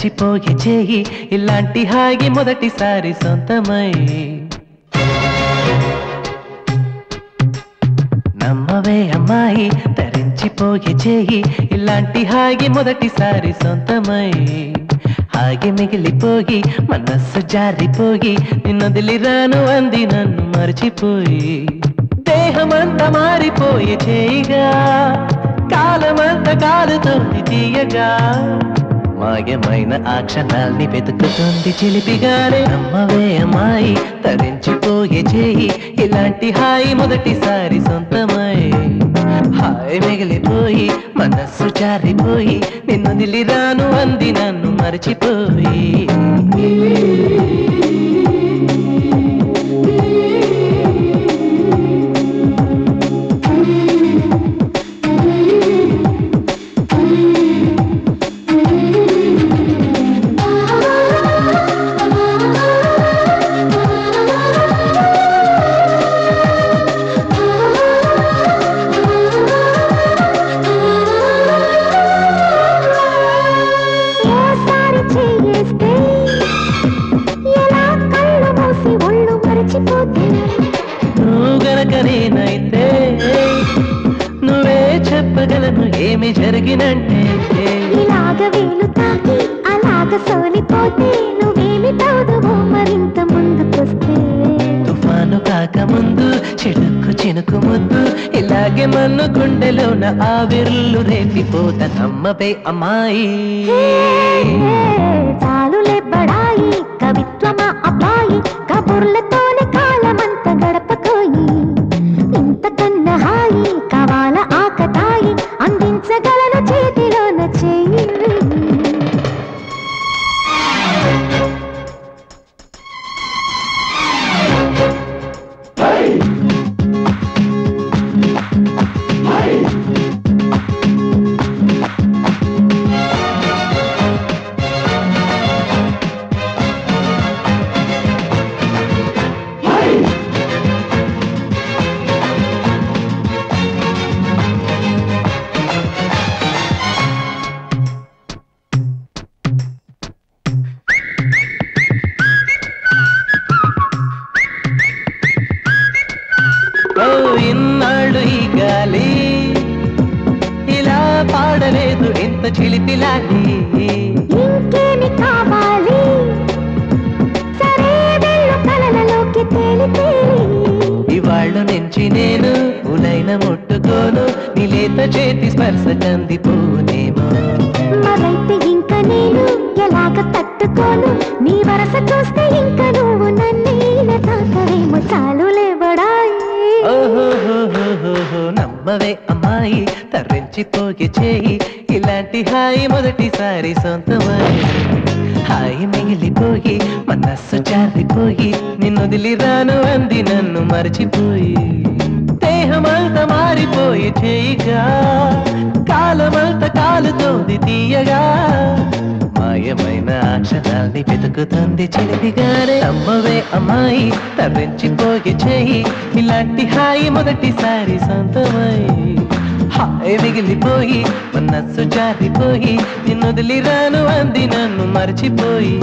తరించిపోయే చేయి ఇలాంటి హాయి మొదటిసారి సొంతమై నమ్మవే అమ్మాయి తరించిపోయే చేయి ఇలాంటి హాయి మొదటిసారి సొంతమై హాగి మిగిలిపోయి మనస్సు జారిపోయి నిన్నొదిలిరాను అంది నన్ను మర్చిపోయి దేహమంతా మారిపోయే చేయిగా కాలమంతా కాలుతోంది తీయగా మాయమైన ఆ క్షణాల్ని వెతుకుతుంది చిలిపిగానే నమ్మవే అమ్మాయి తరించిపోయే చేయి ఇలాంటి హాయి మొదటిసారి సొంతమై హాయి మిగిలిపోయి మనస్సు జారిపోయి నిన్నొదిలిరాను అంది నన్ను మర్చిపోయి నేనైతే నువ్వే చెప్పగలను ఏమి జరిగినంటే ఇలాగ వేలు తాకి అలాగ సోలిపోతే నువ్వేమి తోదువో మరింత ముందుకొస్తే తుఫాను కాకముందు చిడుకు చినుకు ముద్దు ఇలాగే మన్ను గుండెలోన ఆవిర్లు రేపిపోత నమ్మవే అమ్మాయి చాలులే బడాయి కవిత్వమా అబ్బాయి కబుర్లతోనే కాలమంత గడపకోయి ఇంతకన్నా హాయి కావాల ఆకతాయి అందించగలను చేతిలోన చెయ్యి ఇన్నాళ్ళు ఈ గాలి ఇలా పాడలేదు ఇంత చిలిపిలాలి ఇంకేమి కావాలి సరే వెళ్ళు కలలలోకి తేలి తేలి ఇవాళ్ళు నుంచి నేను ఉలైన ముట్టుకోను నిలేత చేతి స్పర్శ కందిపోనేమో మరైతే ఇంక నేను ఎలాగ తట్టుకోను నీ వరస చూస్తే ఇంక నువ్వు నన్నేల తాకవేమో చాలులే బడాయి ఓహో నమ్మవే అమ్మాయి తరించిపోయే చేయి ఇలాంటి హాయి మొదటిసారి సొంతమై హాయి మిగిలిపోయి మనస్సు జారిపోయి నిన్నొదిలిరాను అంది నన్ను మర్చిపోయి దేహమంతా మారిపోయి చేయిగా కాలమంతా కాలుతోంది తీయగా మాయమైన అక్షరాల్ని వెతుకుతుంది చిలిపిగానే నమ్మవే అమ్మాయి తరించిపోయే చేయి ఇలాంటి హాయి మొదటిసారి సొంతమై హాయి మిగిలిపోయి మనస్సు జారిపోయి నిన్నొదిలిరాను అంది నన్ను మర్చిపోయి